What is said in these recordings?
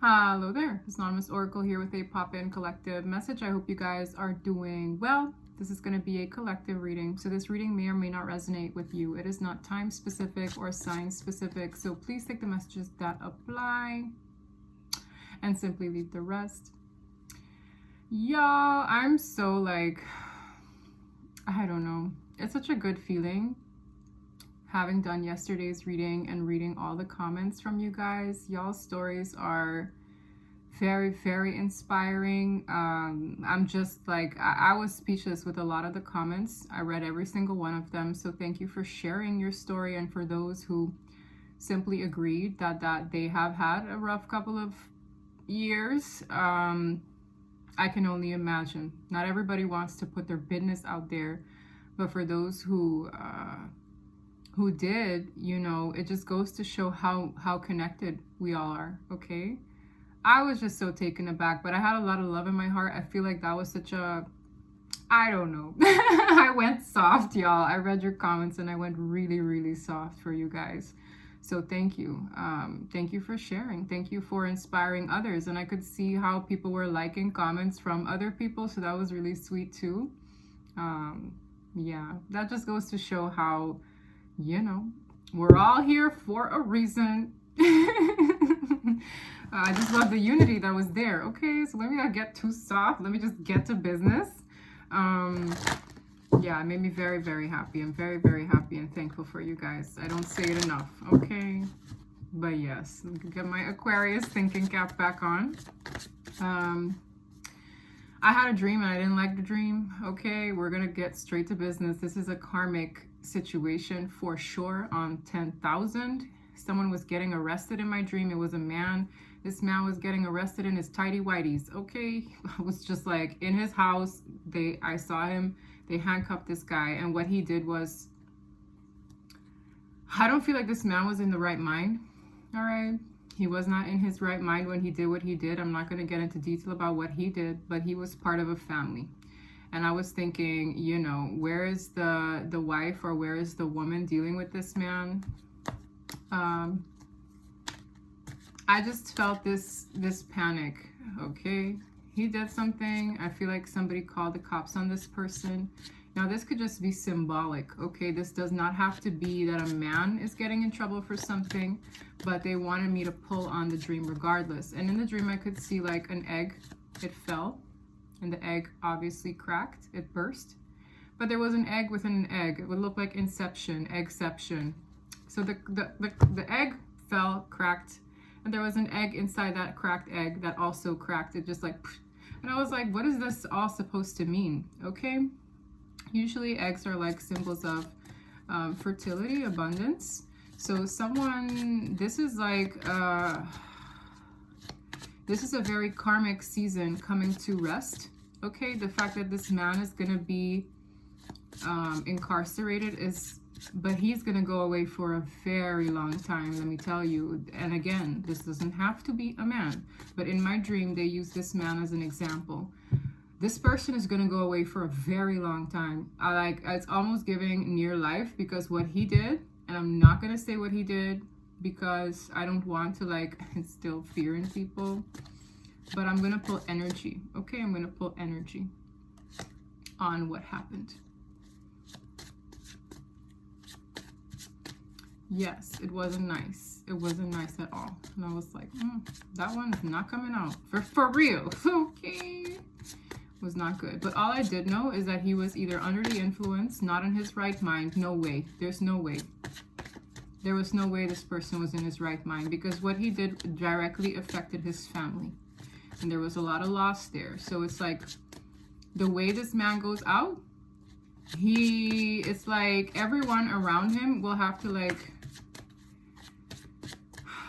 Hello there, it's Anonymous Oracle here with a pop-in collective message. I hope you guys are doing well. This is going to be a collective reading, so this reading may or may not resonate with you. It is not time specific or sign specific, so please take the messages that apply and simply leave the rest. Y'all, I'm so I don't know. It's such a good feeling having done yesterday's reading and reading all the comments from you guys. Y'all's stories are very, very inspiring. I'm just I was speechless with a lot of the comments. I read every single one of them, so thank you for sharing your story. And for those who simply agreed that they have had a rough couple of years, I can only imagine. Not everybody wants to put their business out there, but for those who did, you know, it just goes to show how connected we all are. Okay, I was just so taken aback, but I had a lot of love in my heart. I feel like that was such a, I don't know. I went soft, y'all. I read your comments and I went really, really soft for you guys. So thank you. Thank you for sharing. Thank you for inspiring others. And I could see how people were liking comments from other people, so that was really sweet too. Yeah, that just goes to show how, you know, we're all here for a reason. I just love the unity that was there. Okay, so let me not get too soft. Let me just get to business. Yeah, it made me very, very happy. I'm very, very happy and thankful for you guys. I don't say it enough, okay? But yes, get my Aquarius thinking cap back on. I had a dream and I didn't like the dream. Okay, we're gonna get straight to business. This is a karmic situation for sure on 10,000. Someone was getting arrested in my dream. It was a man. This man was getting arrested in his tidy whities. Okay, I was just like in his house. I saw him. They handcuffed this guy, and what he did was, I don't feel like this man was in the right mind. All right, he was not in his right mind when he did what he did. I'm not going to get into detail about what he did, but he was part of a family. And I was thinking, you know, where is the wife, or where is the woman dealing with this man? I just felt this panic. Okay, he did something. I feel like somebody called the cops on this person. Now this could just be symbolic. Okay, this does not have to be that a man is getting in trouble for something, but they wanted me to pull on the dream regardless. And in the dream I could see like an egg. It fell and the egg obviously cracked. It burst, but there was an egg within an egg. It would look like Inception, Eggception. So the egg fell, cracked, and there was an egg inside that cracked egg that also cracked. It just like, and I was like, what is this all supposed to mean? Okay, usually eggs are like symbols of fertility, abundance. So someone, this is a very karmic season coming to rest. Okay, the fact that this man is gonna be incarcerated but he's gonna go away for a very long time, let me tell you. And again, this doesn't have to be a man, but in my dream they use this man as an example. This person is gonna go away for a very long time. It's almost giving near life, because what he did, and I'm not gonna say what he did because I don't want to like instill fear in people, but I'm gonna pull energy. Okay, I'm gonna pull energy on what happened. Yes, it wasn't nice. It wasn't nice at all. And I was like, that one is not coming out. For real. Okay. It was not good. But all I did know is that he was either under the influence, not in his right mind. No way. There's no way. There was no way this person was in his right mind, because what he did directly affected his family. And there was a lot of loss there. So it's like the way this man goes out, it's like everyone around him will have to like,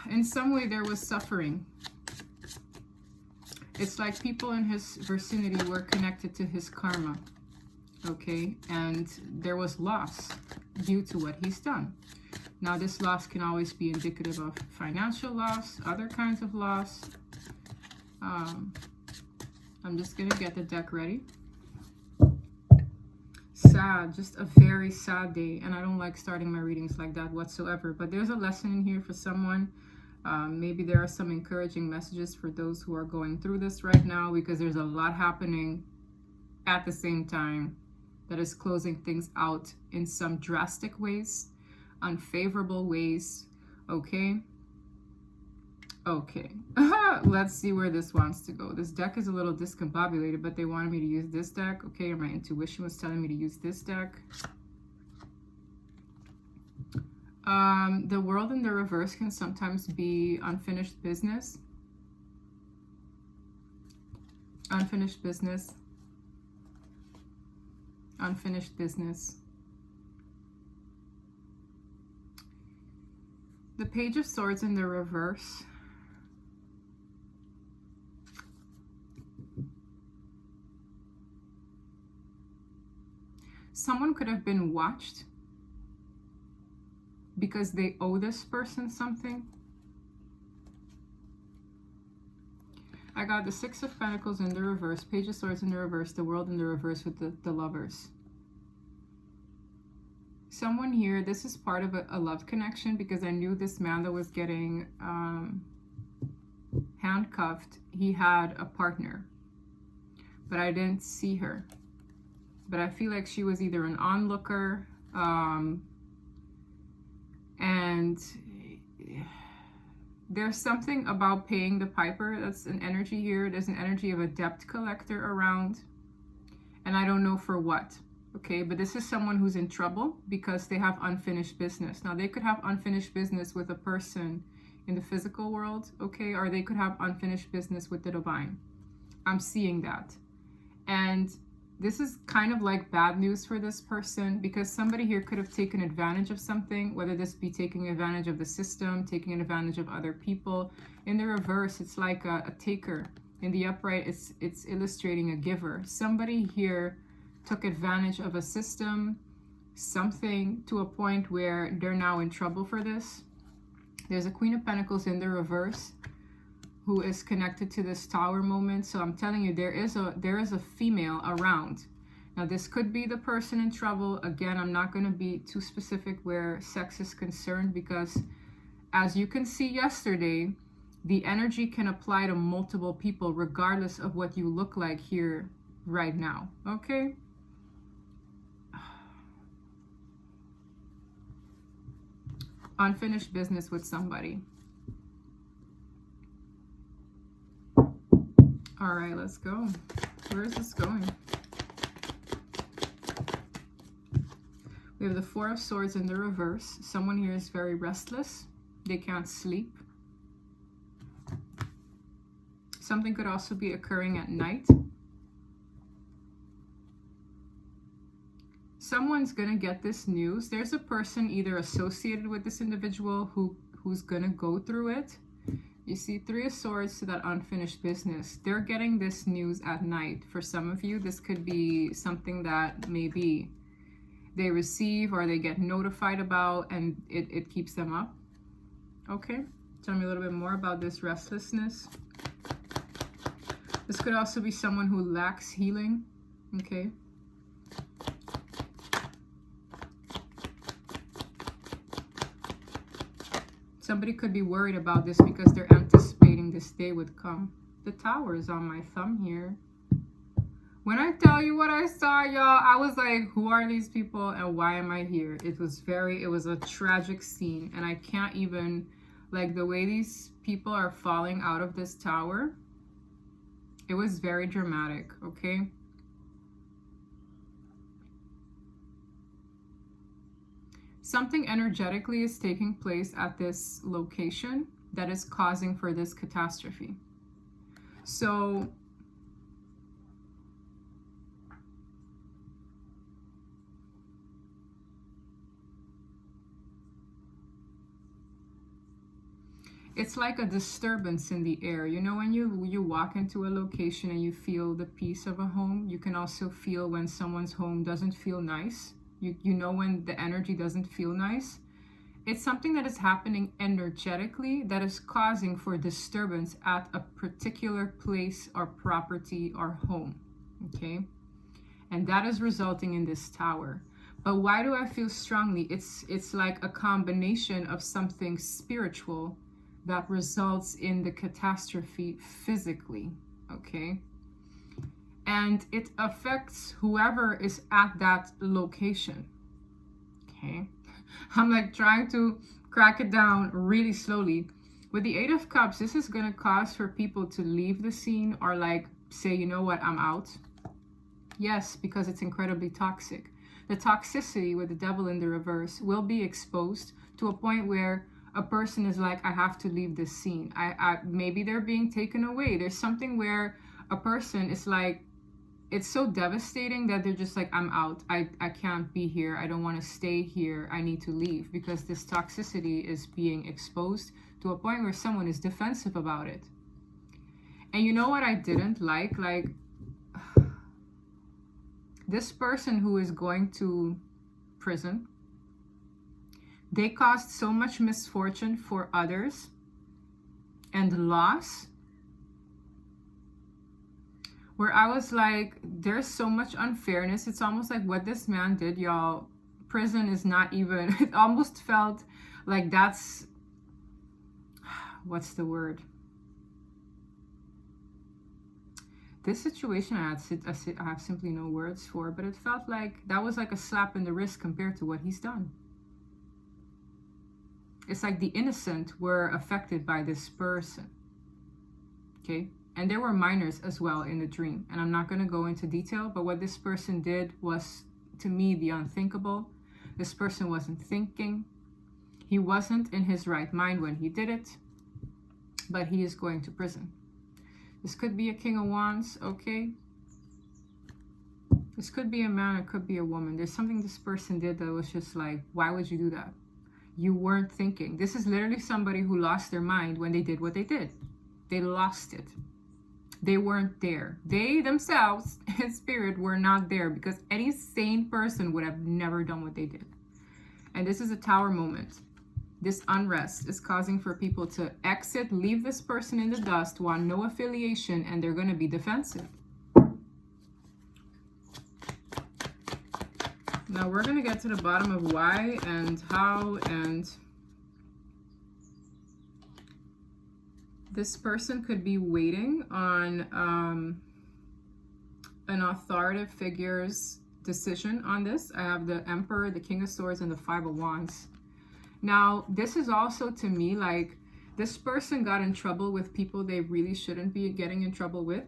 in some way there was suffering. It's like people in his vicinity were connected to his karma. Okay, and there was loss due to what he's done. Now this loss can always be indicative of financial loss, other kinds of loss. I'm just gonna get the deck ready. Sad, just a very sad day, and I don't like starting my readings like that whatsoever, but there's a lesson in here for someone. Maybe there are some encouraging messages for those who are going through this right now, because there's a lot happening at the same time that is closing things out in some drastic ways, unfavorable ways. Okay. Okay. Let's see where this wants to go. This deck is a little discombobulated, but they wanted me to use this deck. Okay, and my intuition was telling me to use this deck. The world in the reverse can sometimes be unfinished business. Unfinished business. Unfinished business. The Page of Swords in the reverse. Someone could have been watched because they owe this person something. I got the Six of Pentacles in the reverse, Page of Swords in the reverse, the World in the reverse with the Lovers. Someone here, this is part of a love connection, because I knew this man that was getting handcuffed, he had a partner, but I didn't see her. But I feel like she was either an onlooker, and there's something about paying the piper. That's an energy here. There's an energy of a debt collector around, and I don't know for what. Okay, but this is someone who's in trouble because they have unfinished business. Now, they could have unfinished business with a person in the physical world, okay, or they could have unfinished business with the divine. I'm seeing that. And this is kind of like bad news for this person, because somebody here could have taken advantage of something, whether this be taking advantage of the system, taking advantage of other people. In the reverse, it's like a taker. In the upright, it's illustrating a giver. Somebody here took advantage of a system, something, to a point where they're now in trouble for this. There's a Queen of Pentacles in the reverse who is connected to this Tower moment. So I'm telling you, there is a female around. Now, this could be the person in trouble. Again, I'm not going to be too specific where sex is concerned, because as you can see yesterday, the energy can apply to multiple people regardless of what you look like here right now. Okay? Unfinished business with somebody. All right, let's go. Where is this going? We have the Four of Swords in the reverse. Someone here is very restless. They can't sleep. Something could also be occurring at night. Someone's going to get this news. There's a person either associated with this individual who's going to go through it. You see Three of Swords to that unfinished business. They're getting this news at night. For some of you, this could be something that maybe they receive or they get notified about, and it keeps them up. Okay, tell me a little bit more about this restlessness. This could also be someone who lacks healing. Okay. Somebody could be worried about this because they're anticipating this day would come. The Tower is on my thumb here. When I tell you what I saw, y'all, I was like, who are these people and why am I here? It was a tragic scene, and I can't even, like, the way these people are falling out of this tower, it was very dramatic, okay? Something energetically is taking place at this location that is causing for this catastrophe. So it's like a disturbance in the air. You know, when you walk into a location and you feel the peace of a home, you can also feel when someone's home doesn't feel nice. You know when the energy doesn't feel nice. It's something that is happening energetically that is causing for disturbance at a particular place or property or home, okay? And that is resulting in this tower. But why do I feel strongly? It's like a combination of something spiritual that results in the catastrophe physically, okay? And it affects whoever is at that location, okay? I'm like trying to crack it down really slowly. With the Eight of Cups, this is going to cause for people to leave the scene or like say, you know what, I'm out. Yes, because it's incredibly toxic. The toxicity with the Devil in the reverse will be exposed to a point where a person is like, I have to leave this scene. Maybe they're being taken away. There's something where a person is like, it's so devastating that they're just like, I'm out. I can't be here. I don't want to stay here. I need to leave, because this toxicity is being exposed to a point where someone is defensive about it. And you know what I didn't like? Like, this person who is going to prison, they caused so much misfortune for others and loss, where I was like, there's so much unfairness. It's almost like what this man did, y'all. Prison is not even, it almost felt like that's, what's the word? This situation I have simply no words for, but it felt like that was like a slap in the wrist compared to what he's done. It's like the innocent were affected by this person, okay? And there were minors as well in the dream. And I'm not going to go into detail, but what this person did was, to me, the unthinkable. This person wasn't thinking. He wasn't in his right mind when he did it, but he is going to prison. This could be a King of Wands, okay? This could be a man, it could be a woman. There's something this person did that was just like, why would you do that? You weren't thinking. This is literally somebody who lost their mind when they did what they did. They lost it. They weren't there. They themselves, in spirit, were not there, because any sane person would have never done what they did. And this is a Tower moment. This unrest is causing for people to exit, leave this person in the dust, want no affiliation, and they're going to be defensive. Now we're going to get to the bottom of why and how, and this person could be waiting on an authoritative figure's decision on this. I have the Emperor, the King of Swords, and the Five of Wands. Now, this is also, to me, like, this person got in trouble with people they really shouldn't be getting in trouble with,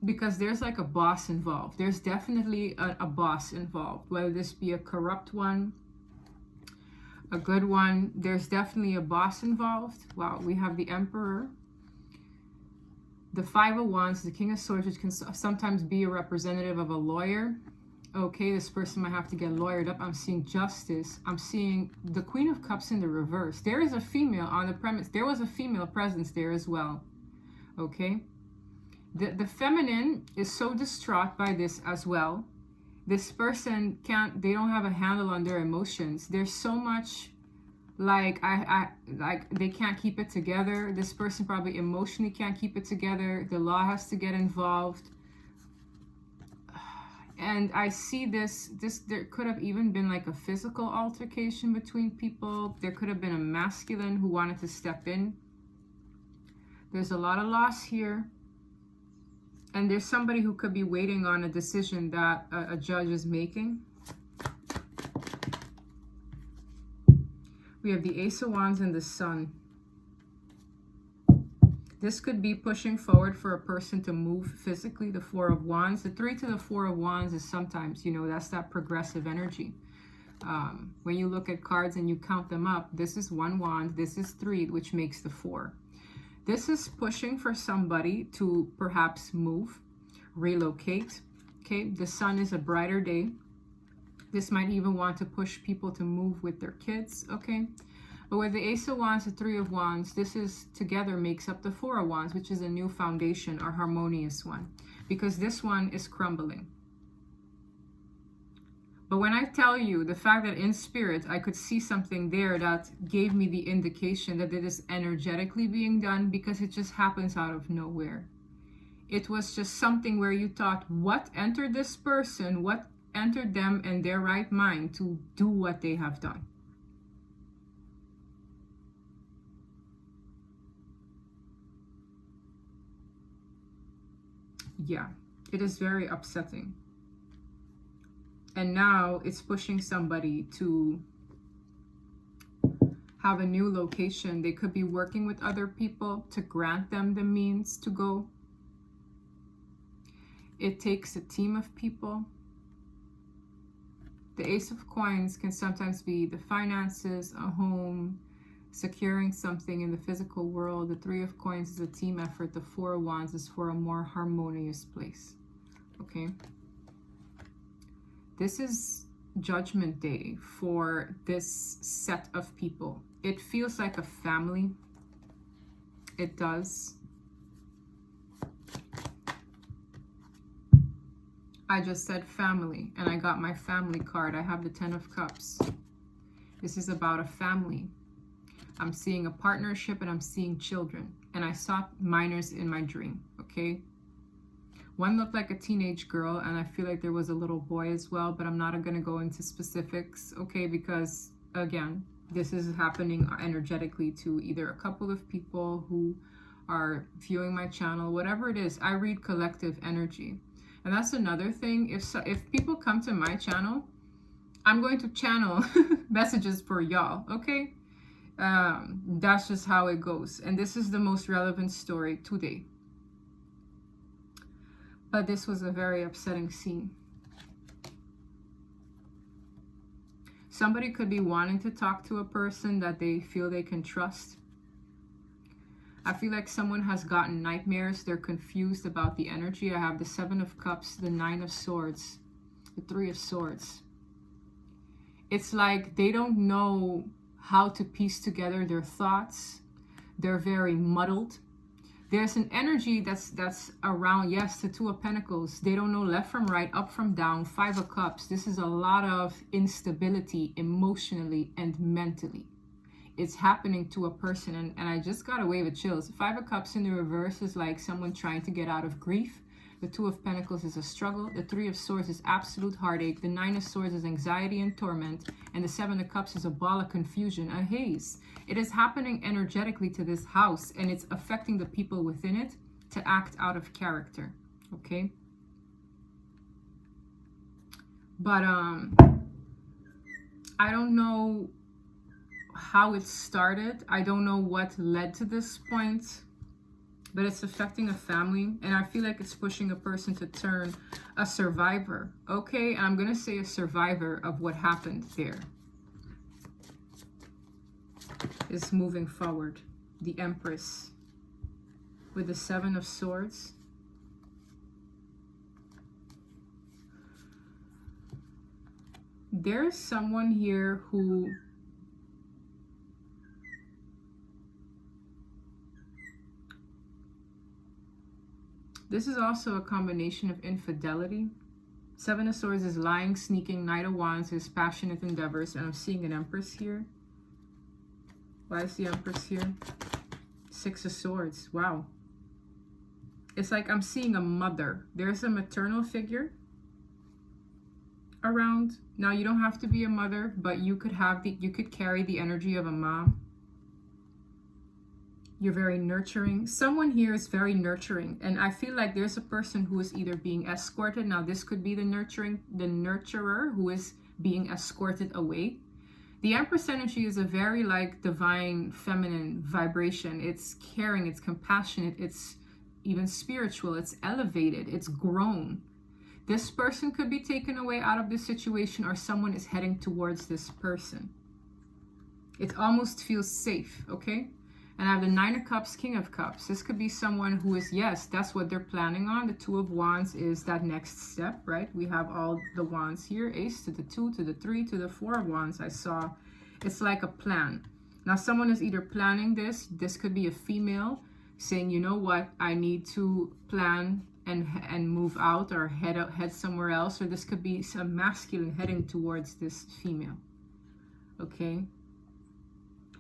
because there's like a boss involved. There's definitely a boss involved, whether this be a corrupt one, a good one. There's definitely a boss involved. Wow, we have the Emperor, the Five of Wands, the King of Swords, which can sometimes be a representative of a lawyer. Okay, this person might have to get lawyered up. I'm seeing justice. I'm seeing the Queen of Cups in the reverse. There is a female on the premise. There was a female presence there as well. Okay. The feminine is so distraught by this as well. This person they don't have a handle on their emotions. There's so much, like, like they can't keep it together. This person probably emotionally can't keep it together. The law has to get involved. And I see this, there could have even been like a physical altercation between people. There could have been a masculine who wanted to step in. There's a lot of loss here. And there's somebody who could be waiting on a decision that a judge is making. We have the Ace of Wands and the Sun. This could be pushing forward for a person to move physically. The Four of Wands. The 3 to the 4 of Wands is sometimes, you know, that's that progressive energy. When you look at cards and you count them up, this is 1 wand, this is 3, which makes the 4. This is pushing for somebody to perhaps move, relocate. Okay, the Sun is a brighter day. This might even want to push people to move with their kids. Okay. But with the Ace of Wands, the 3 of Wands, this is together makes up the 4 of Wands, which is a new foundation, or harmonious one, because this one is crumbling. But when I tell you the fact that in spirit, I could see something there that gave me the indication that it is energetically being done, because it just happens out of nowhere. It was just something where you thought, what entered this person? What entered them in their right mind to do what they have done? Yeah, it is very upsetting. And now it's pushing somebody to have a new location. They could be working with other people to grant them the means to go. It takes a team of people. The Ace of Coins can sometimes be the finances, a home, securing something in the physical world. The Three of Coins is a team effort. The Four of Wands is for a more harmonious place. Okay. This is Judgment Day for this set of people. It feels like a family. It does. I just said family, and I got my family card. I have the Ten of Cups. This is about a family. I'm seeing a partnership, and I'm seeing children. And I saw minors in my dream, okay? One looked like a teenage girl, and I feel like there was a little boy as well, but I'm not going to go into specifics, okay? Because, again, this is happening energetically to either a couple of people who are viewing my channel, whatever it is. I read collective energy. And that's another thing. If people come to my channel, I'm going to channel messages for y'all, okay? That's just how it goes. And this is the most relevant story today. But this was a very upsetting scene. Somebody could be wanting to talk to a person that they feel they can trust. I feel like someone has gotten nightmares. They're confused about the energy. I have the Seven of Cups, the Nine of Swords, the Three of Swords. It's like they don't know how to piece together their thoughts. They're very muddled. There's an energy that's around, yes, the Two of Pentacles. They don't know left from right, up from down, Five of Cups. This is a lot of instability emotionally and mentally. It's happening to a person, and I just got a wave of chills. Five of Cups in the reverse is like someone trying to get out of grief. The Two of Pentacles is a struggle. The Three of Swords is absolute heartache. The Nine of Swords is anxiety and torment. And the Seven of Cups is a ball of confusion, a haze. It is happening energetically to this house, and it's affecting the people within it to act out of character. Okay? But I don't know how it started. I don't know what led to this point. But it's affecting a family, and I feel like it's pushing a person to turn a survivor. Okay, and I'm going to say a survivor of what happened there is moving forward. The Empress with the Seven of Swords. There's someone here who this is also a combination of infidelity. Seven of Swords is lying, sneaking. Knight of Wands is passionate endeavors. And I'm seeing an Empress here. Why is the Empress here? Six of Swords. Wow. It's like I'm seeing a mother. There's a maternal figure around. Now, you don't have to be a mother, but you could carry the energy of a mom. You're very nurturing. Someone here is very nurturing. And I feel like there's a person who is either being escorted. Now, this could be the nurturer who is being escorted away. The Empress energy is a very like divine feminine vibration. It's caring, it's compassionate, it's even spiritual, it's elevated, it's grown. This person could be taken away out of this situation, or someone is heading towards this person. It almost feels safe, okay? And I have the Nine of Cups, King of Cups. This could be someone who is, yes, that's what they're planning on. The Two of Wands is that next step, right? We have all the wands here. Ace to the 2, to the 3, to the 4 of Wands. I saw it's like a plan. Now, someone is either planning this. This could be a female saying, you know what, I need to plan and move out or head somewhere else. Or this could be some masculine heading towards this female. Okay?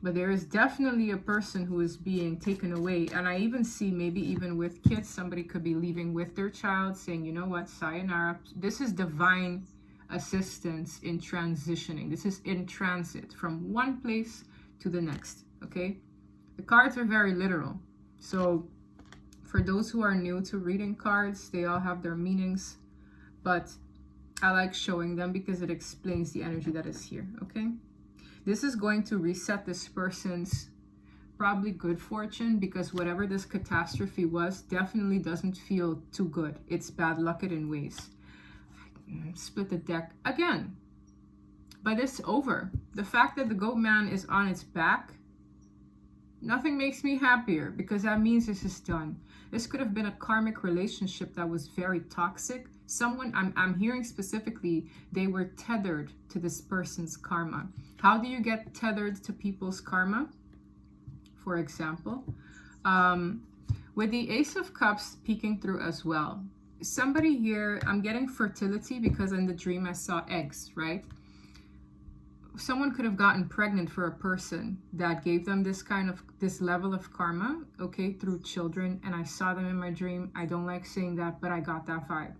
But there is definitely a person who is being taken away. And I even see, maybe even with kids, somebody could be leaving with their child saying, you know what, sayonara. This is divine assistance in transitioning. This is in transit from one place to the next, okay? The cards are very literal. So For those who are new to reading cards, they all have their meanings, but I like showing them because it explains the energy that is here, okay? This is going to reset this person's probably good fortune, because whatever this catastrophe was definitely doesn't feel too good. It's bad luck in ways. Split the deck again, but it's over. The fact that the goat man is on its back, nothing makes me happier, because that means this is done. This could have been a karmic relationship that was very toxic. Someone, I'm hearing specifically, they were tethered to this person's karma. How do you get tethered to people's karma? For example, with the Ace of Cups peeking through as well. Somebody here, I'm getting fertility, because in the dream I saw eggs, right? Someone could have gotten pregnant for a person that gave them this level of karma, okay, through children, and I saw them in my dream. I don't like saying that, but I got that vibe.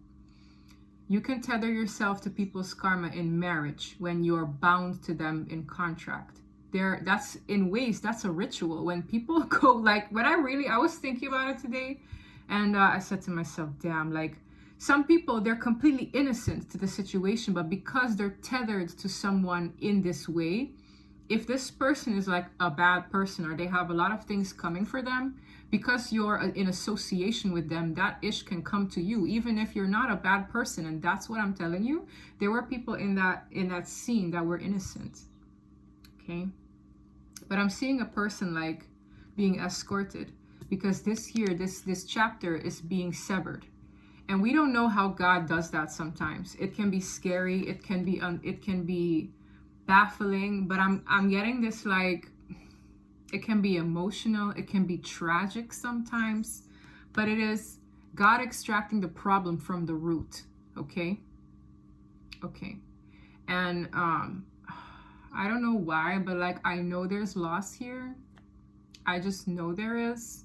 You can tether yourself to people's karma in marriage when you're bound to them in contract. That's in ways, that's a ritual. When people go, like, I was thinking about it today, and I said to myself, damn, like, some people, they're completely innocent to the situation, but because they're tethered to someone in this way, if this person is like a bad person, or they have a lot of things coming for them, because you're in association with them, that ish can come to you, even if you're not a bad person. And that's what I'm telling you. There were people in that scene that were innocent. Okay, but I'm seeing a person like being escorted, because this chapter is being severed, and we don't know how God does that. Sometimes it can be scary, it can be baffling, but I'm getting this, like, it can be emotional, it can be tragic sometimes, but it is God extracting the problem from the root. Okay, and I don't know why, but like, I know there's loss here. I just know there is.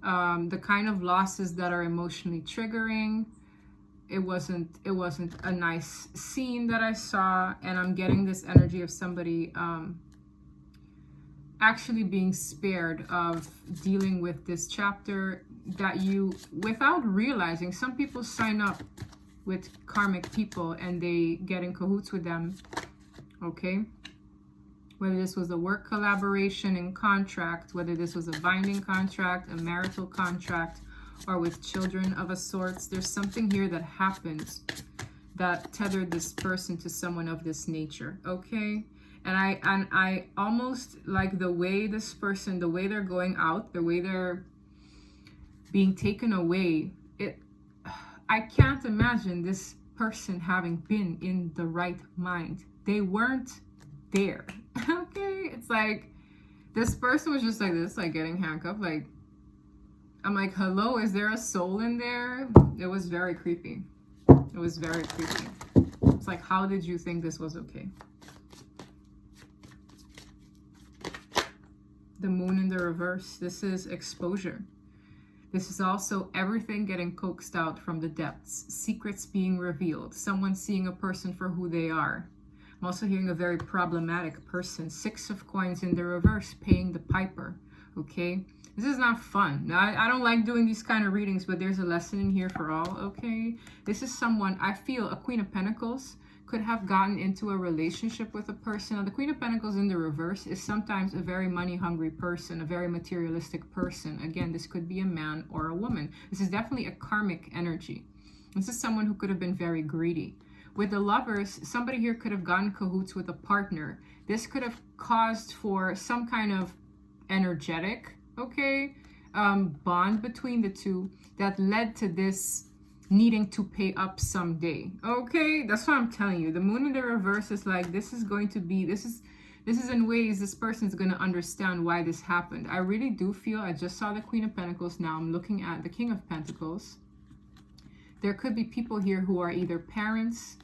The kind of losses that are emotionally triggering. It wasn't a nice scene that I saw, and I'm getting this energy of somebody actually being spared of dealing with this chapter that you, without realizing, some people sign up with karmic people and they get in cahoots with them. Okay, whether this was a work collaboration and contract, whether this was a binding contract, a marital contract, or with children of a sort, there's something here that happened that tethered this person to someone of this nature. Okay, and I almost like the way this person, the way they're going out, the way they're being taken away. I can't imagine this person having been in the right mind. They weren't there. Okay, it's like this person was just like this, like getting handcuffed. Like, I'm like, hello, is there a soul in there? It was very creepy. It was very creepy. It's like, how did you think this was okay? The moon in the reverse. This is exposure. This is also everything getting coaxed out from the depths. Secrets being revealed. Someone seeing a person for who they are. I'm also hearing a very problematic person. Six of Coins in the reverse, paying the piper. Okay, this is not fun. Now, I don't like doing these kind of readings, but there's a lesson in here for all. Okay, this is someone, I feel a Queen of Pentacles could have gotten into a relationship with a person. Now, the Queen of Pentacles in the reverse is sometimes a very money hungry person, a very materialistic person. Again, this could be a man or a woman. This is definitely a karmic energy. This is someone who could have been very greedy. With the Lovers, somebody here could have gotten cahoots with a partner. This could have caused for some kind of energetic, okay, bond between the two that led to this needing to pay up someday. Okay, that's what I'm telling you. The moon in the reverse is like, this is going to be, this is in ways this person's going to understand why this happened. I really do feel, I just saw the Queen of Pentacles, now I'm looking at the King of Pentacles. There could be people here who are either parents,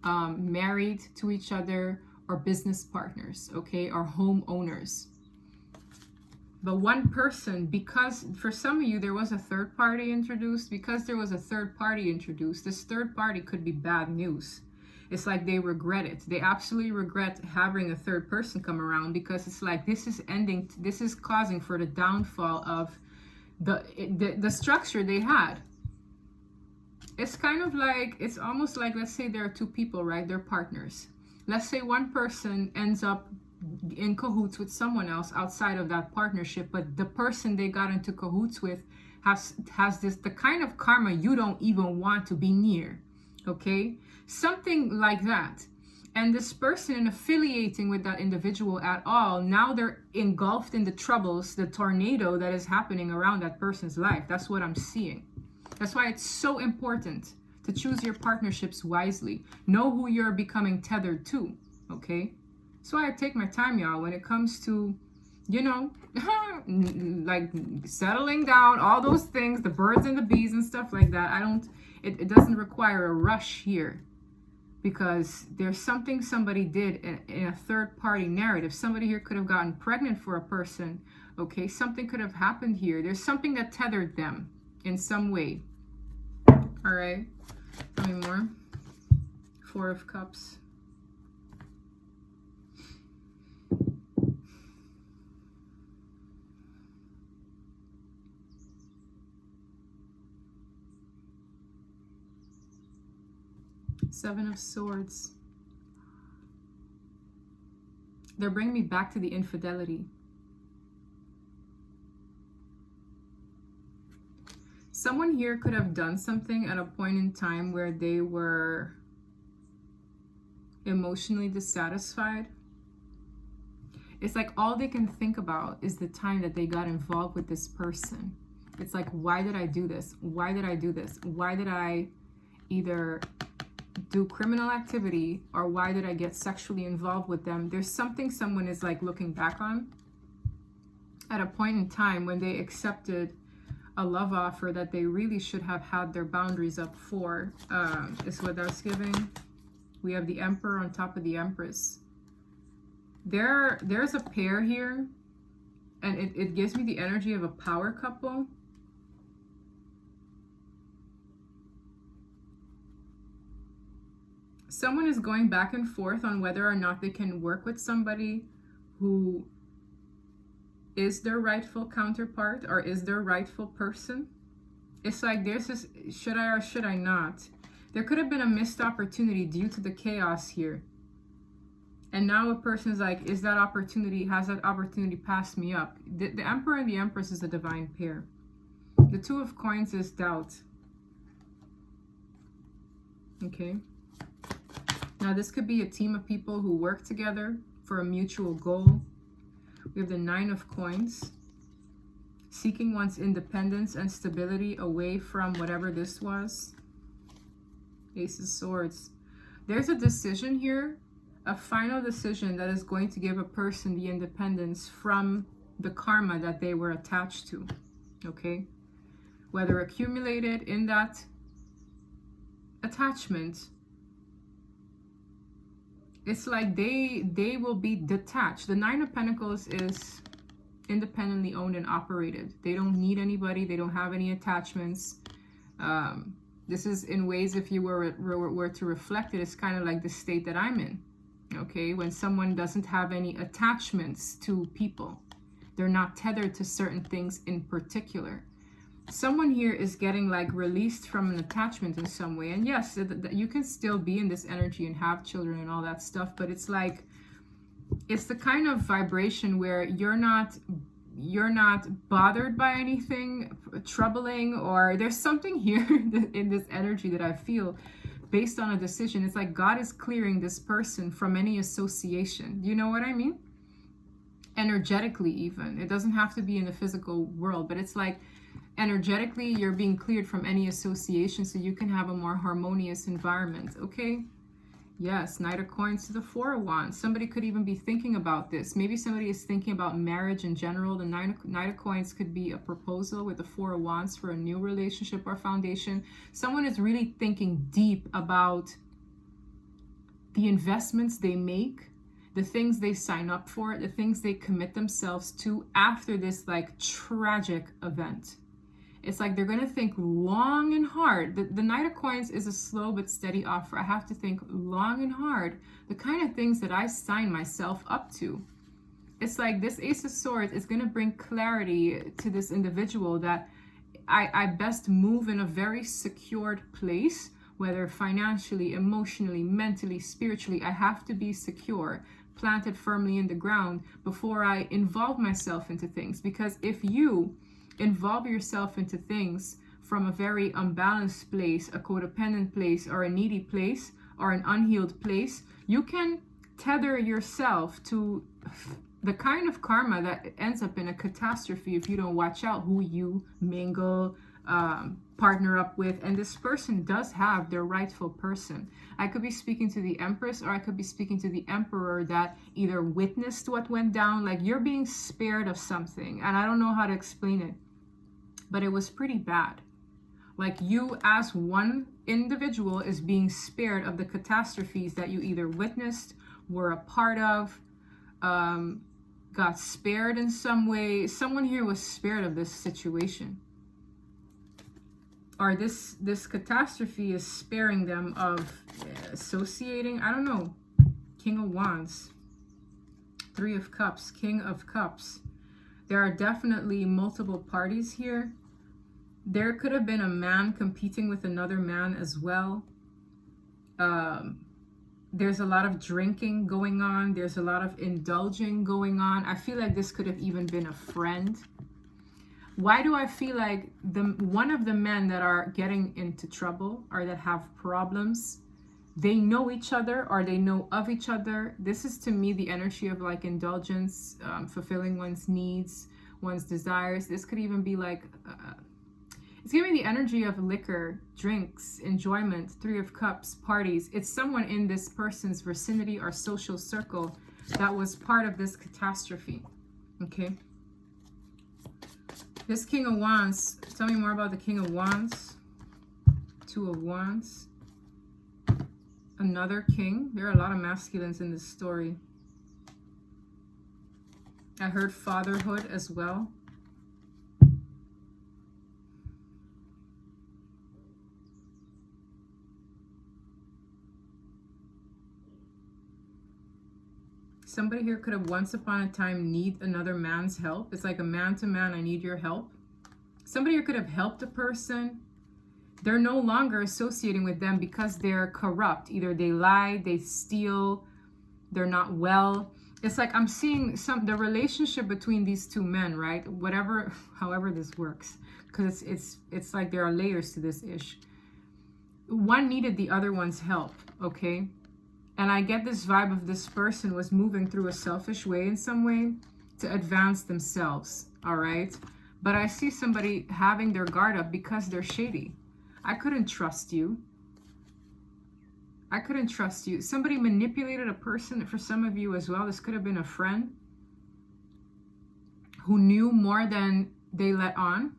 married to each other, or business partners, okay, or homeowners. But one person, because for some of you there was a third party introduced, because there was a third party introduced, this third party could be bad news. It's like they regret it. They absolutely regret having a third person come around, because it's like this is ending, this is causing for the downfall of the structure they had. It's kind of like, it's almost like, let's say there are two people, right? They're partners. Let's say one person ends up in cahoots with someone else outside of that partnership, but the person they got into cahoots with has this, the kind of karma you don't even want to be near. Okay, something like that. And this person, in affiliating with that individual at all, now they're engulfed in the troubles, the tornado that is happening around that person's life. That's what I'm seeing. That's why it's so important to choose your partnerships wisely. Know who you're becoming tethered to. Okay, so I take my time, y'all, when it comes to, you know, like settling down, all those things, the birds and the bees and stuff like that. It doesn't require a rush here, because there's something somebody did in a third party narrative. Somebody here could have gotten pregnant for a person. Okay, something could have happened here. There's something that tethered them in some way. All right, tell me more. Four of Cups. Seven of Swords. They're bringing me back to the infidelity. Someone here could have done something at a point in time where they were emotionally dissatisfied. It's like all they can think about is the time that they got involved with this person. It's like, why did I do this? Why did I do this? Why did I either do criminal activity, or why did I get sexually involved with them? There's something someone is like looking back on at a point in time when they accepted a love offer that they really should have had their boundaries up for. Is what that's giving. We have the Emperor on top of the Empress. There's a pair here, and it gives me the energy of a power couple. Someone is going back and forth on whether or not they can work with somebody who is their rightful counterpart or is their rightful person. It's like there's this, should I or should I not? There could have been a missed opportunity due to the chaos here. And now a person's like, has that opportunity passed me up? The Emperor and the Empress is a divine pair. The Two of Coins is doubt. Okay. Now this could be a team of people who work together for a mutual goal. We have the Nine of Coins. Seeking one's independence and stability away from whatever this was. Ace of Swords. There's a decision here, a final decision that is going to give a person the independence from the karma that they were attached to. Okay? Whether accumulated in that attachment, it's like they will be detached. The Nine of Pentacles is independently owned and operated. They don't need anybody. They don't have any attachments. This is in ways, if you were to reflect it, it's kind of like the state that I'm in. Okay, when someone doesn't have any attachments to people, they're not tethered to certain things in particular. Someone here is getting like released from an attachment in some way. And yes, you can still be in this energy and have children and all that stuff, but it's like, it's the kind of vibration where you're not bothered by anything troubling, or there's something here in this energy that I feel based on a decision. It's like God is clearing this person from any association. You know what I mean? Energetically even. It doesn't have to be in the physical world, but it's like energetically you're being cleared from any association so you can have a more harmonious environment. Okay? Yes, Knight of Coins to the Four of Wands. Somebody could even be thinking about this. Maybe somebody is thinking about marriage in general. The Knight of Coins could be a proposal with the Four of Wands for a new relationship or foundation. Someone is really thinking deep about the investments they make, the things they sign up for, the things they commit themselves to after this like tragic event. It's like they're going to think long and hard. The Knight of Coins is a slow but steady offer. I have to think long and hard. The kind of things that I sign myself up to. It's like this Ace of Swords is going to bring clarity to this individual that I best move in a very secured place, whether financially, emotionally, mentally, spiritually. I have to be secure, planted firmly in the ground before I involve myself into things. Because if you involve yourself into things from a very unbalanced place, a codependent place, or a needy place, or an unhealed place, you can tether yourself to the kind of karma that ends up in a catastrophe if you don't watch out who you mingle, partner up with. And this person does have their rightful person. I could be speaking to the Empress, or I could be speaking to the Emperor that either witnessed what went down. Like, you're being spared of something, and I don't know how to explain it, but it was pretty bad. Like, you as one individual is being spared of the catastrophes that you either witnessed, were a part of, got spared in some way. Someone here was spared of this situation, or this catastrophe is sparing them of associating. I don't know. King of Wands, Three of Cups, King of Cups. There are definitely multiple parties here. There could have been a man competing with another man as well. There's a lot of drinking going on. There's a lot of indulging going on. I feel like this could have even been a friend. Why do I feel like one of the men that are getting into trouble or that have problems, they know each other or they know of each other? This is, to me, the energy of like indulgence, fulfilling one's needs, one's desires. This could even be like... it's giving me the energy of liquor, drinks, enjoyment, Three of Cups, parties. It's someone in this person's vicinity or social circle that was part of this catastrophe. Okay. This King of Wands, tell me more about the King of Wands. Two of Wands. Another king. There are a lot of masculines in this story. I heard fatherhood as well. Somebody here could have once upon a time need another man's help. It's like a man to man, I need your help. Somebody here could have helped a person. They're no longer associating with them because they're corrupt. Either they lie, they steal, they're not well. It's like I'm seeing the relationship between these two men, right? However this works. Because it's like there are layers to this ish. One needed the other one's help, okay? And I get this vibe of this person was moving through a selfish way in some way to advance themselves, all right? But I see somebody having their guard up because they're shady. I couldn't trust you. I couldn't trust you. Somebody manipulated a person for some of you as well. This could have been a friend who knew more than they let on.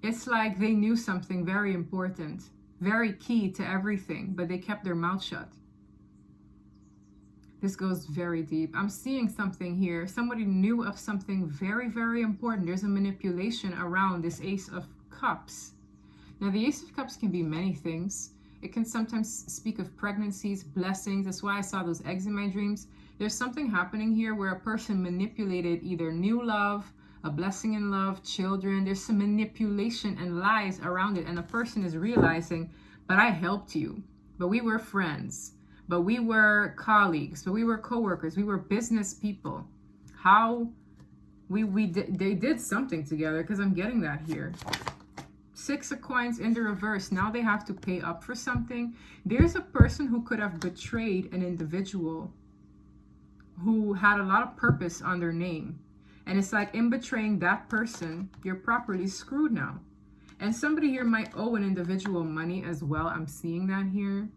It's like they knew something very important, very key to everything, but they kept their mouth shut. This goes very deep. I'm seeing something here. Somebody knew of something very, very important. There's a manipulation around this Ace of Cups. Now, the Ace of Cups can be many things. It can sometimes speak of pregnancies, blessings. That's why I saw those eggs in my dreams. There's something happening here where a person manipulated either new love, a blessing in love, children. There's some manipulation and lies around it. And the person is realizing, but I helped you. But we were friends. But we were colleagues, but we were co-workers, we were business people. They did something together, because I'm getting that here. Six of Coins in the reverse. Now they have to pay up for something. There's a person who could have betrayed an individual who had a lot of purpose on their name. And it's like, in betraying that person, you're properly screwed now. And somebody here might owe an individual money as well. I'm seeing that here.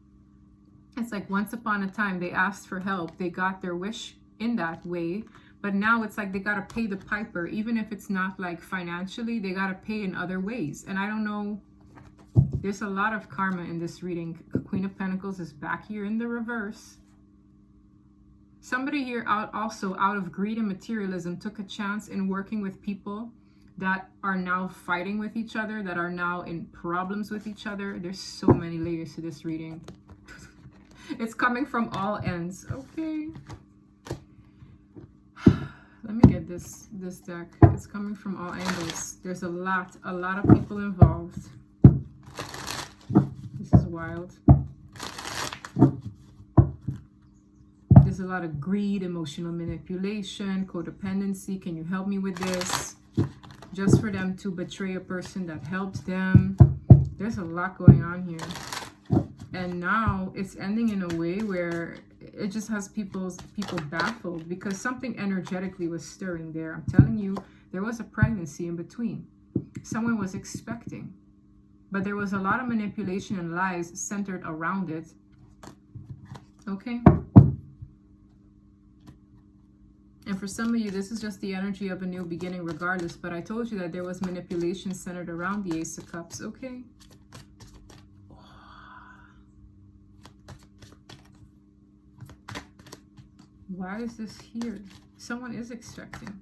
It's like once upon a time they asked for help, they got their wish in that way, but now it's like they got to pay the piper. Even if it's not like financially, they got to pay in other ways. And I don't know, there's a lot of karma in this reading. Queen of Pentacles is back here in the reverse. Somebody here also out of greed and materialism took a chance in working with people that are now fighting with each other, that are now in problems with each other. There's so many layers to this reading. It's coming from all ends. Okay. Let me get this deck. It's coming from all angles. There's a lot of people involved. This is wild. There's a lot of greed, emotional manipulation, codependency. Can you help me with this? Just for them to betray a person that helped them. There's a lot going on here. And now it's ending in a way where it just has people baffled because something energetically was stirring there. I'm telling you, there was a pregnancy in between. Someone was expecting. But there was a lot of manipulation and lies centered around it. Okay? And for some of you, this is just the energy of a new beginning regardless. But I told you that there was manipulation centered around the Ace of Cups. Okay? Why is this here? Someone is expecting.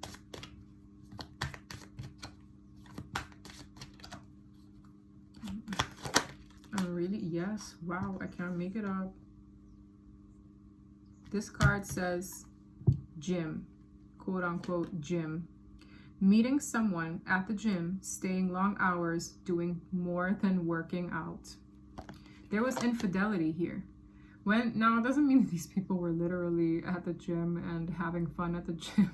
Oh, really? Yes. Wow, I can't make it up. This card says gym, quote unquote gym. Meeting someone at the gym, staying long hours, doing more than working out. There was infidelity here. Now, it doesn't mean these people were literally at the gym and having fun at the gym.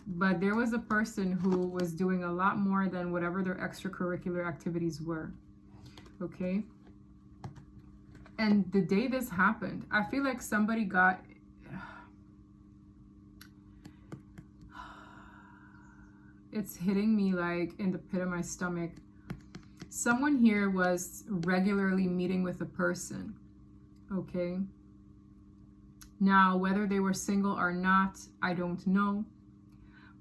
But there was a person who was doing a lot more than whatever their extracurricular activities were. Okay? And the day this happened, I feel like somebody got... It's hitting me like in the pit of my stomach. Someone here was regularly meeting with a person, okay? Now, whether they were single or not, I don't know.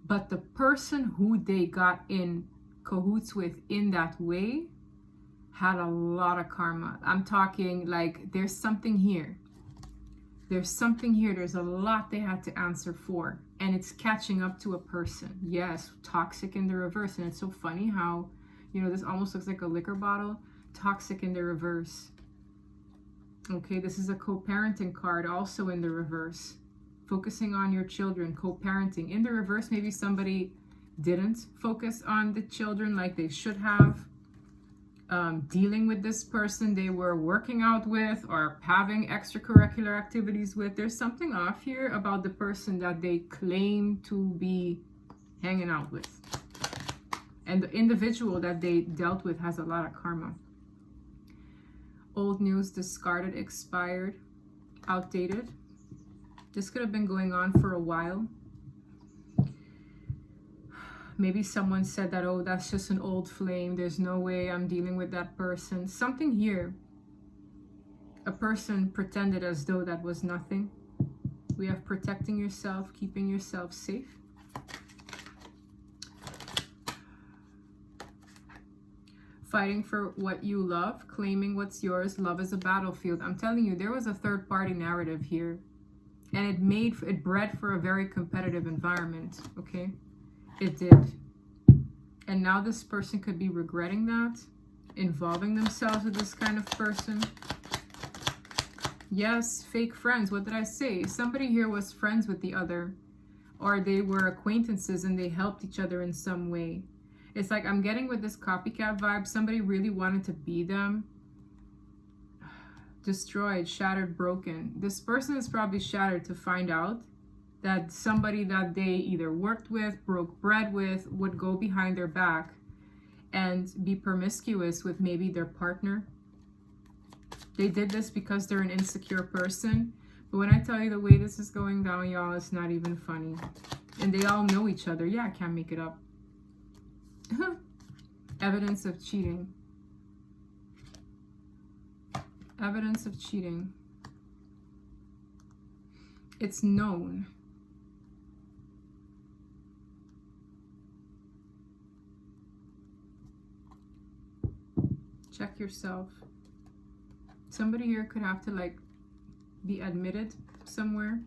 But the person who they got in cahoots with in that way had a lot of karma. I'm talking like there's something here. There's something here. There's a lot they had to answer for. And it's catching up to a person. Yes, toxic in the reverse. And it's so funny how... You know, this almost looks like a liquor bottle. Toxic in the reverse. Okay, this is a co-parenting card also in the reverse. Focusing on your children, co-parenting. In the reverse, maybe somebody didn't focus on the children like they should have. Dealing with this person they were working out with or having extracurricular activities with. There's something off here about the person that they claim to be hanging out with. And the individual that they dealt with has a lot of karma. Old news, discarded, expired, outdated. This could have been going on for a while. Maybe someone said that, oh, that's just an old flame. There's no way I'm dealing with that person. Something here. A person pretended as though that was nothing. We have protecting yourself, keeping yourself safe. Fighting for what you love, claiming what's yours. Love is a battlefield. I'm telling you, there was a third-party narrative here. And it bred for a very competitive environment, okay? It did. And now this person could be regretting that, involving themselves with this kind of person. Yes, fake friends. What did I say? Somebody here was friends with the other, or they were acquaintances and they helped each other in some way. It's like I'm getting with this copycat vibe. Somebody really wanted to be them. Destroyed, shattered, broken. This person is probably shattered to find out that somebody that they either worked with, broke bread with, would go behind their back and be promiscuous with maybe their partner. They did this because they're an insecure person. But when I tell you the way this is going down, y'all, it's not even funny. And they all know each other. Yeah, I can't make it up. Evidence of cheating. Evidence of cheating. It's known. Check yourself. Somebody here could have to like be admitted somewhere.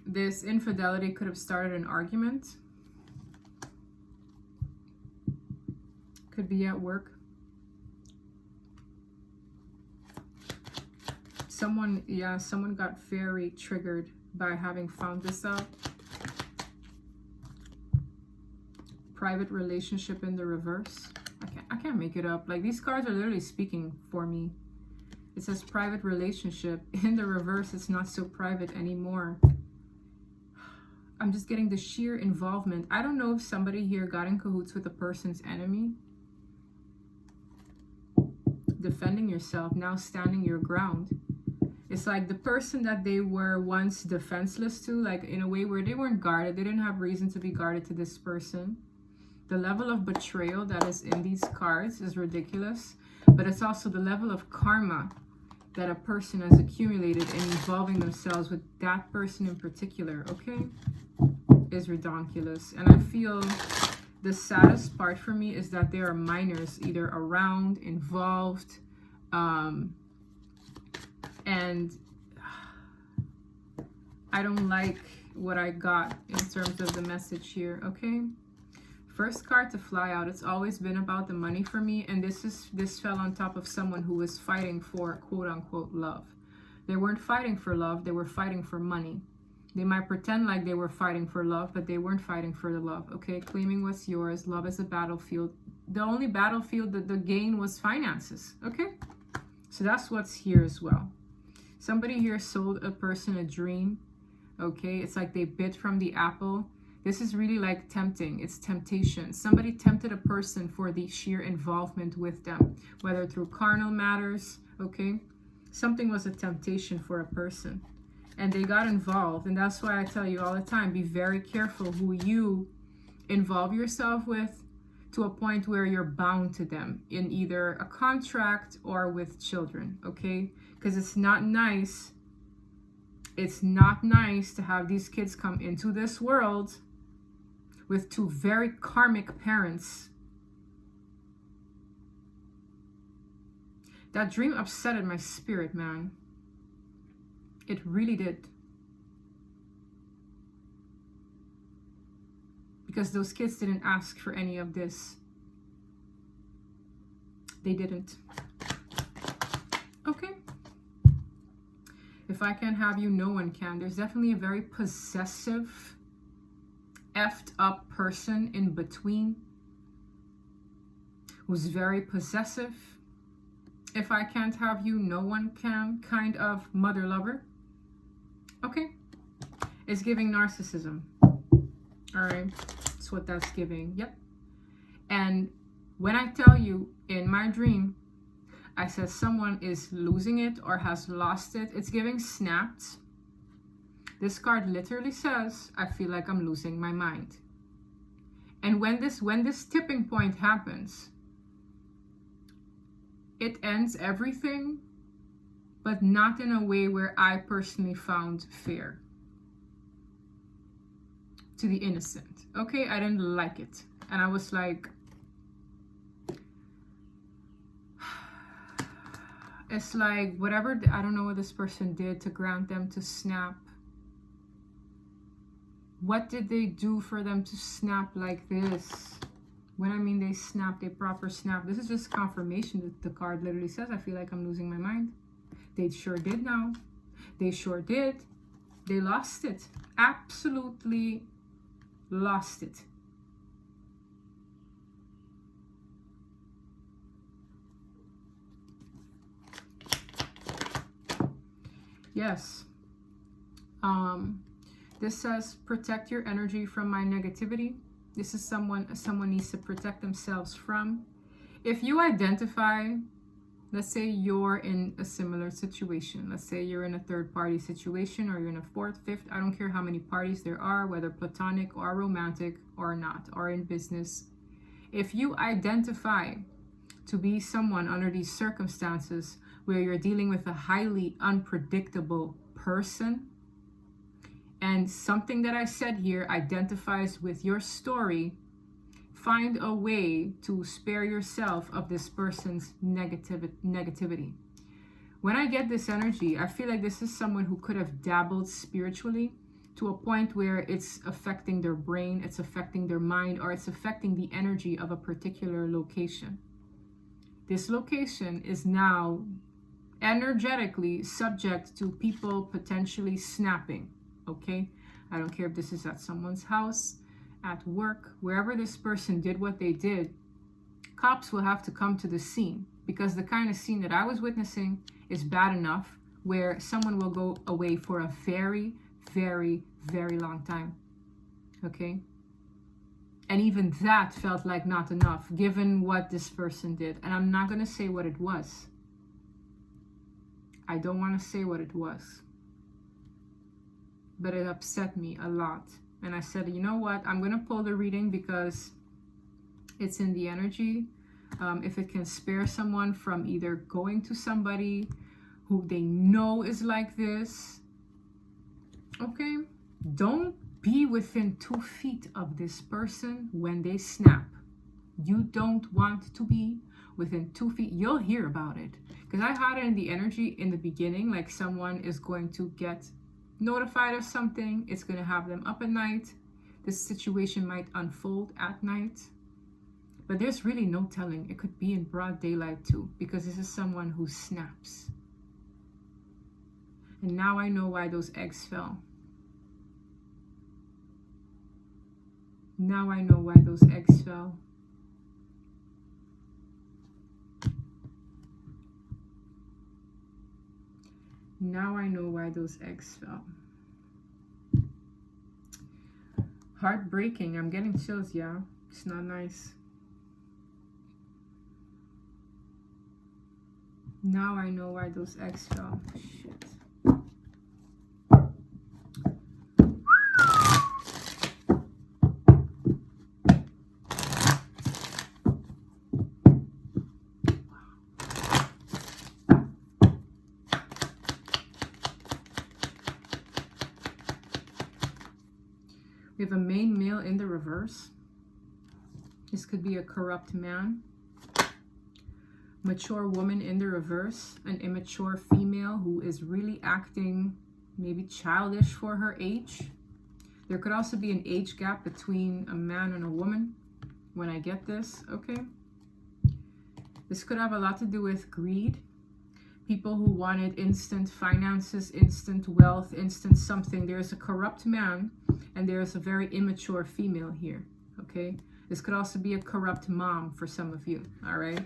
This infidelity could have started an argument. Could be at work. Someone got very triggered by having found this out. Private relationship in the reverse. I can't make it up. Like, these cards are literally speaking for me. It says private relationship. In the reverse, it's not so private anymore. I'm just getting the sheer involvement. I don't know if somebody here got in cahoots with a person's enemy. Defending yourself, now standing your ground. It's like the person that they were once defenseless to, like in a way where they weren't guarded. They didn't have reason to be guarded to this person. The level of betrayal that is in these cards is ridiculous. But it's also the level of karma that a person has accumulated in involving themselves with that person in particular, okay, is redonkulous. And I feel the saddest part for me is that there are minors either around, involved, and I don't like what I got in terms of the message here, okay? First card to fly out, it's always been about the money for me, and this fell on top of someone who was fighting for quote-unquote love. They weren't fighting for love, they were fighting for money. They might pretend like they were fighting for love, but they weren't fighting for the love, okay? Claiming what's yours, love is a battlefield. The only battlefield that the gain was finances, okay? So that's what's here as well. Somebody here sold a person a dream, okay? It's like they bit from the apple. This is really like tempting. It's temptation. Somebody tempted a person for the sheer involvement with them, whether through carnal matters, okay? Something was a temptation for a person, and they got involved. And that's why I tell you all the time, be very careful who you involve yourself with, to a point where you're bound to them in either a contract or with children, okay? Because it's not nice. It's not nice to have these kids come into this world with two very karmic parents. That dream upsetted my spirit, man. It really did. Because those kids didn't ask for any of this. They didn't. Okay. If I can't have you, no one can. There's definitely a very possessive, effed up person in between who's very possessive. If I can't have you, no one can, kind of mother lover. Okay. It's giving narcissism. All right. That's what that's giving. Yep. And when I tell you in my dream, I said someone is losing it or has lost it, it's giving snapped. This card literally says, I feel like I'm losing my mind. And when this tipping point happens, it ends everything, but not in a way where I personally found fair to the innocent. Okay, I didn't like it. And I was like, it's like whatever, I don't know what this person did to grant them to snap. What did they do for them to snap like this? When I mean they snap, they proper snap. This is just confirmation that the card literally says, I feel like I'm losing my mind. They sure did now. They sure did. They lost it. Absolutely lost it. Yes. This says, protect your energy from my negativity. This is someone needs to protect themselves from. If you identify, let's say you're in a similar situation. Let's say you're in a third party situation, or you're in a fourth, fifth, I don't care how many parties there are, whether platonic or romantic or not, or in business. If you identify to be someone under these circumstances where you're dealing with a highly unpredictable person, and something that I said here identifies with your story, find a way to spare yourself of this person's negativity. When I get this energy, I feel like this is someone who could have dabbled spiritually to a point where it's affecting their brain, it's affecting their mind, or it's affecting the energy of a particular location. This location is now energetically subject to people potentially snapping, okay? I don't care if this is at someone's house, at work, wherever this person did what they did, cops will have to come to the scene, because the kind of scene that I was witnessing is bad enough where someone will go away for a very, very, very long time, okay? And even that felt like not enough, given what this person did. And I'm not going to say what it was. I don't want to say what it was. But it upset me a lot. And I said, you know what? I'm going to pull the reading because it's in the energy. If it can spare someone from either going to somebody who they know is like this, okay? Don't be within 2 feet of this person when they snap. You don't want to be within 2 feet. You'll hear about it. Because I had it in the energy in the beginning, like someone is going to get notified of something. It's going to have them up at night. This situation might unfold at night. But there's really no telling. It could be in broad daylight too, because this is someone who snaps. And now I know why those eggs fell. Now I know why those eggs fell. Now I know why those eggs fell. Heartbreaking. I'm getting chills, yeah. It's not nice. Now I know why those eggs fell. Shit. We have a main male in the reverse. This could be a corrupt man. Mature woman in the reverse. An immature female who is really acting maybe childish for her age. There could also be an age gap between a man and a woman when I get this, okay? This could have a lot to do with greed. People who wanted instant finances, instant wealth, instant something. There's a corrupt man and there's a very immature female here, okay? This could also be a corrupt mom for some of you, all right?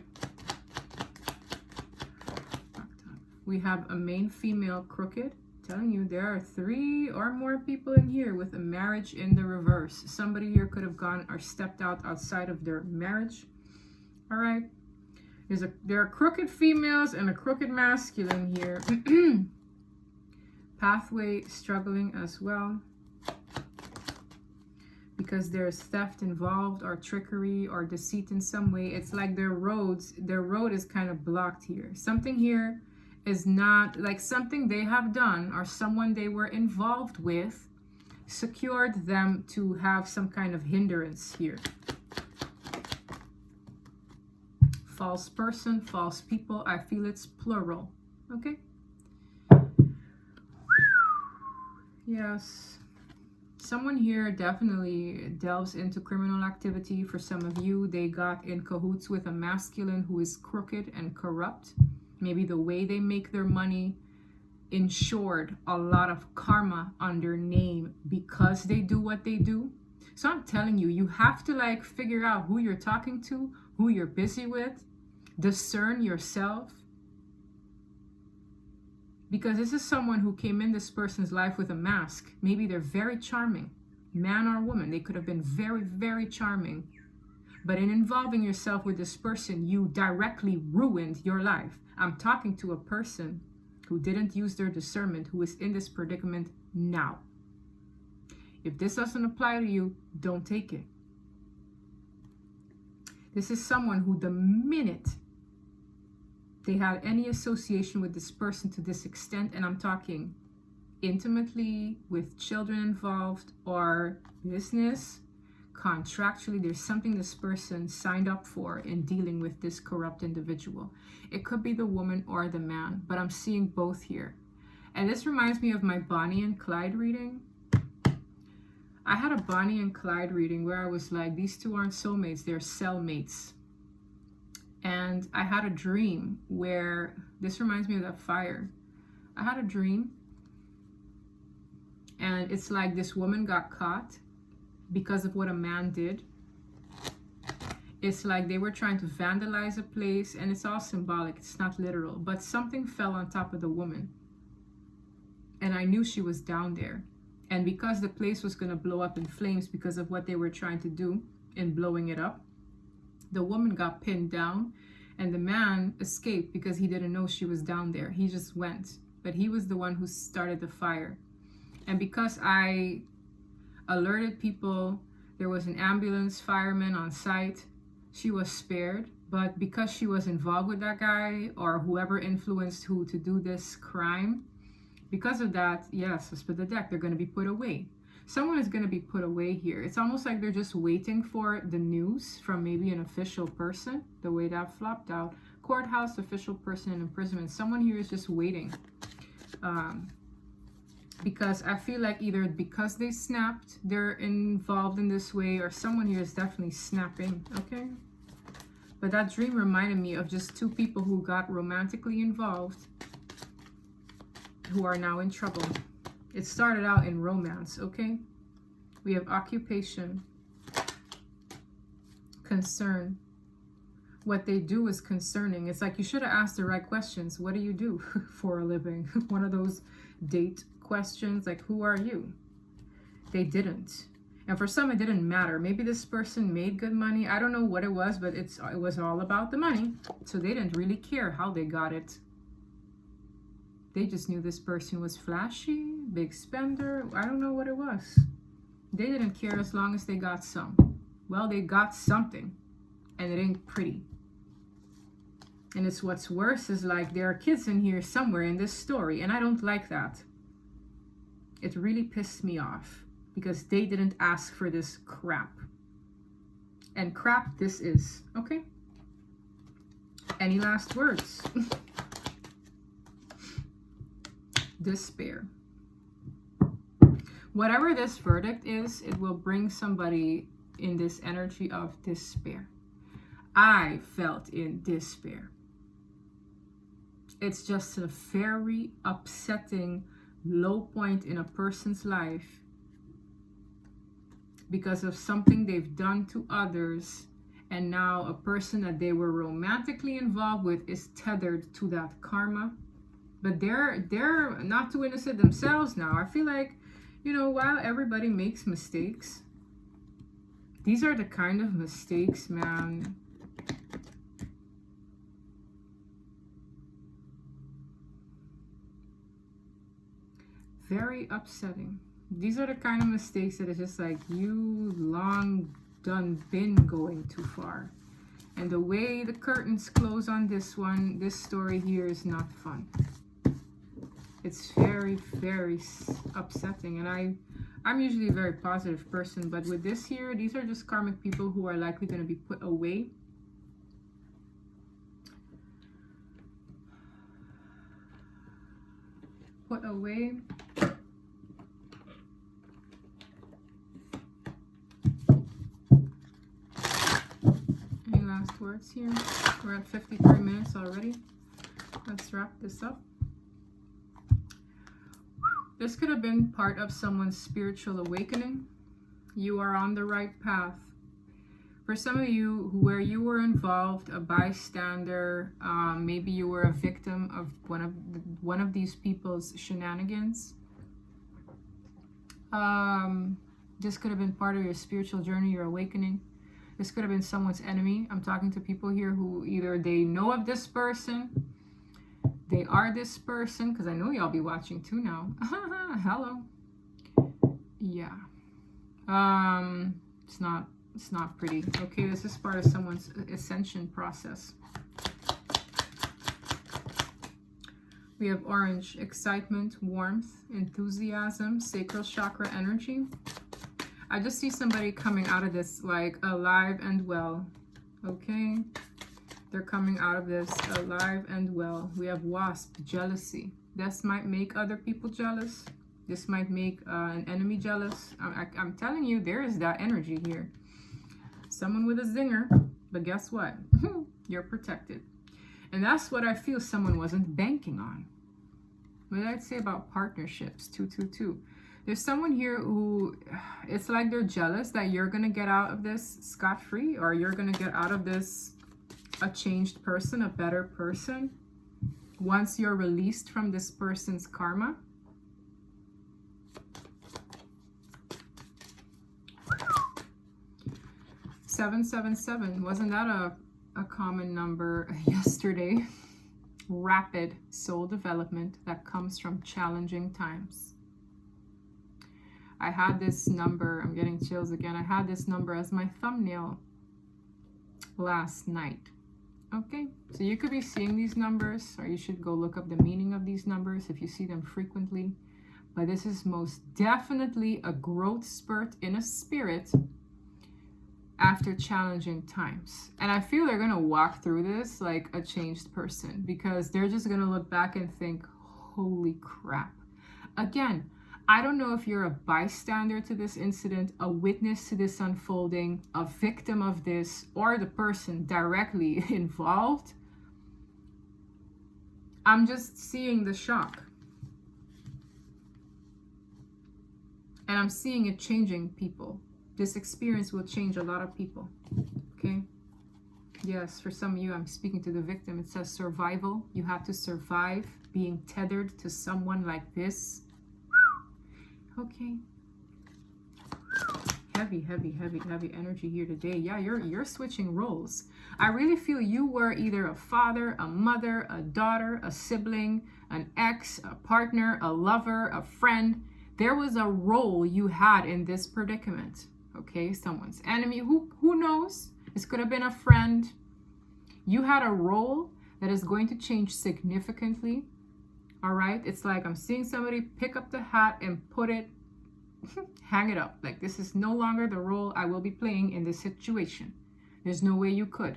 We have a main female crooked. Telling you there are 3 or more people in here with a marriage in the reverse. Somebody here could have gone or stepped out outside of their marriage, all right? There are crooked females and a crooked masculine here. Pathway struggling as well. Because there's theft involved or trickery or deceit in some way. It's like their road is kind of blocked here. Something here is not like something they have done or someone they were involved with secured them to have some kind of hindrance here. False person, false people. I feel it's plural. Okay. Yes. Someone here definitely delves into criminal activity. For some of you, they got in cahoots with a masculine who is crooked and corrupt. Maybe the way they make their money ensured a lot of karma on their name because they do what they do. So I'm telling you, you have to like figure out who you're talking to, who you're busy with, discern yourself. Because this is someone who came in this person's life with a mask. Maybe they're very charming, man or woman. They could have been very, very charming. But in involving yourself with this person, you directly ruined your life. I'm talking to a person who didn't use their discernment, who is in this predicament now. If this doesn't apply to you, don't take it. This is someone who the minute they had any association with this person to this extent, and I'm talking intimately with children involved or business, contractually, there's something this person signed up for in dealing with this corrupt individual. It could be the woman or the man, but I'm seeing both here. And this reminds me of my Bonnie and Clyde reading. I had a Bonnie and Clyde reading where I was like, these two aren't soulmates, they're cellmates. And I had a dream where, this reminds me of that fire. I had a dream, and it's like this woman got caught because of what a man did. It's like they were trying to vandalize a place, and it's all symbolic, it's not literal, but something fell on top of the woman. And I knew she was down there. And because the place was going to blow up in flames because of what they were trying to do in blowing it up, the woman got pinned down, and the man escaped because he didn't know she was down there. He just went, but he was the one who started the fire. And because I alerted people, there was an ambulance, fireman on site, she was spared. But because she was involved with that guy, or whoever influenced who to do this crime, because of that, yes, let's put the deck, they're going to be put away. Someone is going to be put away here. It's almost like they're just waiting for the news from maybe an official person, the way that flopped out. Courthouse, official person in imprisonment. Someone here is just waiting. Because I feel like either because they snapped, they're involved in this way, or someone here is definitely snapping, okay? But that dream reminded me of just two people who got romantically involved, who are now in trouble. It started out in romance, okay? We have occupation, concern. What they do is concerning. It's like you should have asked the right questions. What do you do for a living? One of those date questions, like, who are you? They didn't. And for some, it didn't matter. Maybe this person made good money. I don't know what it was, but it was all about the money. So they didn't really care how they got it. They just knew this person was flashy, big spender. I don't know what it was. They didn't care as long as they got some. Well, they got something, and it ain't pretty. And it's what's worse is like there are kids in here somewhere in this story, and I don't like that. It really pissed me off because they didn't ask for this crap. And crap this is, okay? Any last words? Despair. Whatever this verdict is, it will bring somebody in this energy of despair. I felt in despair. It's just a very upsetting low point in a person's life because of something they've done to others, and now a person that they were romantically involved with is tethered to that karma. But they're not too innocent themselves now. I feel like, you know, while everybody makes mistakes, these are the kind of mistakes, man, very upsetting. These are the kind of mistakes that is just like, you long done been going too far. And the way the curtains close on this one, this story here is not fun. It's very, very upsetting. And I'm usually a very positive person, but with this here, these are just karmic people who are likely going to be put away. Put away. Any last words here? We're at 53 minutes already. Let's wrap this up. This could have been part of someone's spiritual awakening. You are on the right path. For some of you, where you were involved, a bystander, maybe you were a victim of one of these people's shenanigans. This could have been part of your spiritual journey, your awakening. This could have been someone's enemy. I'm talking to people here who either they know of this person, they are this person, because I know y'all be watching too now. Hello. Yeah. It's not pretty. Okay, this is part of someone's ascension process. We have orange, excitement, warmth, enthusiasm, sacral chakra energy. I just see somebody coming out of this like alive and well. Okay. They're coming out of this alive and well. We have wasp, jealousy. This might make other people jealous. This might make an enemy jealous. I'm telling you, there is that energy here. Someone with a zinger. But guess what? You're protected. And that's what I feel someone wasn't banking on. What did I say about partnerships? 222. There's someone here who, it's like they're jealous that you're going to get out of this scot-free, or you're going to get out of this a changed person, a better person, once you're released from this person's karma. Seven, 7, wasn't that a common number yesterday? Rapid soul development that comes from challenging times. I had this number, I'm getting chills again. I had this number as my thumbnail last night. Okay, so you could be seeing these numbers, or you should go look up the meaning of these numbers if you see them frequently. But this is most definitely a growth spurt in a spirit after challenging times. And I feel they're going to walk through this like a changed person, because they're just going to look back and think, holy crap. Again, I don't know if you're a bystander to this incident, a witness to this unfolding, a victim of this, or the person directly involved. I'm just seeing the shock. And I'm seeing it changing people. This experience will change a lot of people. Okay? Yes, for some of you, I'm speaking to the victim. It says survival. You have to survive being tethered to someone like this. Okay. Heavy energy here today. Yeah, you're switching roles. I really feel you were either a father, a mother, a daughter, a sibling, an ex, a partner, a lover, a friend. There was a role you had in this predicament. Okay, someone's enemy. Who knows? This could have been a friend. You had a role that is going to change significantly. All right, it's like I'm seeing somebody pick up the hat and put it, hang it up. Like, this is no longer the role I will be playing in this situation. There's no way you could.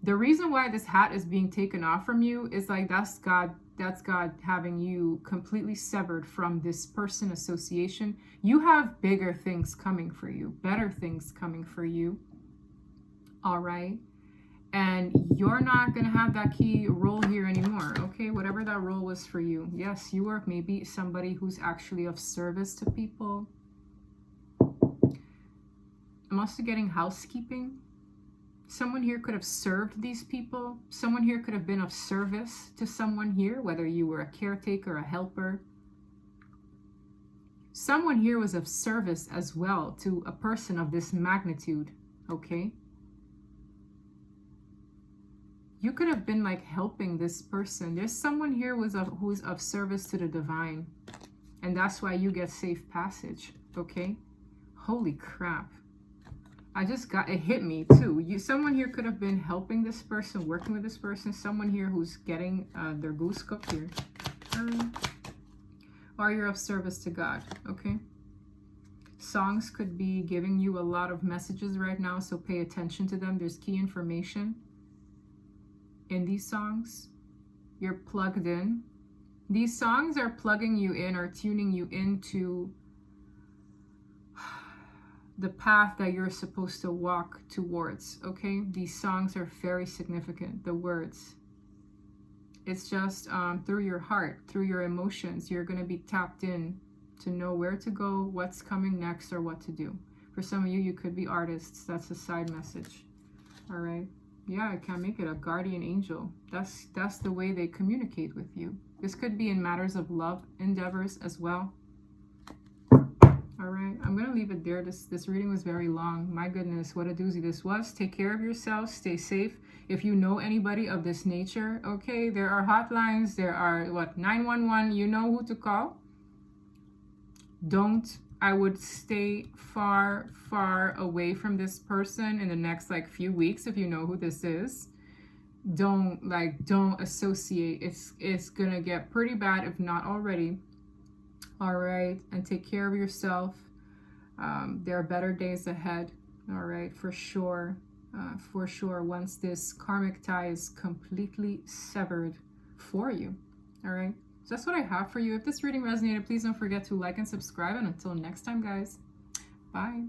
The reason why this hat is being taken off from you is like that's God having you completely severed from this person association. You have bigger things coming for you, better things coming for you. All right. And you're not going to have that key role here anymore, okay? Whatever that role was for you. Yes, you are maybe somebody who's actually of service to people. I'm also getting housekeeping. Someone here could have served these people. Someone here could have been of service to someone here, whether you were a caretaker, a helper. Someone here was of service as well to a person of this magnitude, okay? You could have been like helping this person. There's someone here who's of service to the divine. And that's why you get safe passage. Okay? Holy crap. It hit me too. Someone here could have been helping this person, working with this person. Someone here who's getting their goose cooked here. Or you're of service to God. Okay? Songs could be giving you a lot of messages right now. So pay attention to them. There's key information in these songs. You're plugged in. These songs are plugging you in or tuning you into the path that you're supposed to walk towards, okay? These songs are very significant, the words. It's just through your heart, through your emotions, you're going to be tapped in to know where to go, what's coming next, or what to do. For some of you, you could be artists. That's a side message. All right. Yeah, I can't make it. A guardian angel. That's the way they communicate with you. This could be in matters of love endeavors as well. All right, I'm going to leave it there. This reading was very long. My goodness, what a doozy this was. Take care of yourself. Stay safe. If you know anybody of this nature, okay, there are hotlines. There are, 911. You know who to call. I would stay far, far away from this person in the next few weeks if you know who this is. Don't associate. It's gonna get pretty bad if not already. All right, and take care of yourself. There are better days ahead. All right, for sure. Once this karmic tie is completely severed for you. All right. So that's what I have for you. If this reading resonated, please don't forget to like and subscribe. And until next time, guys, bye.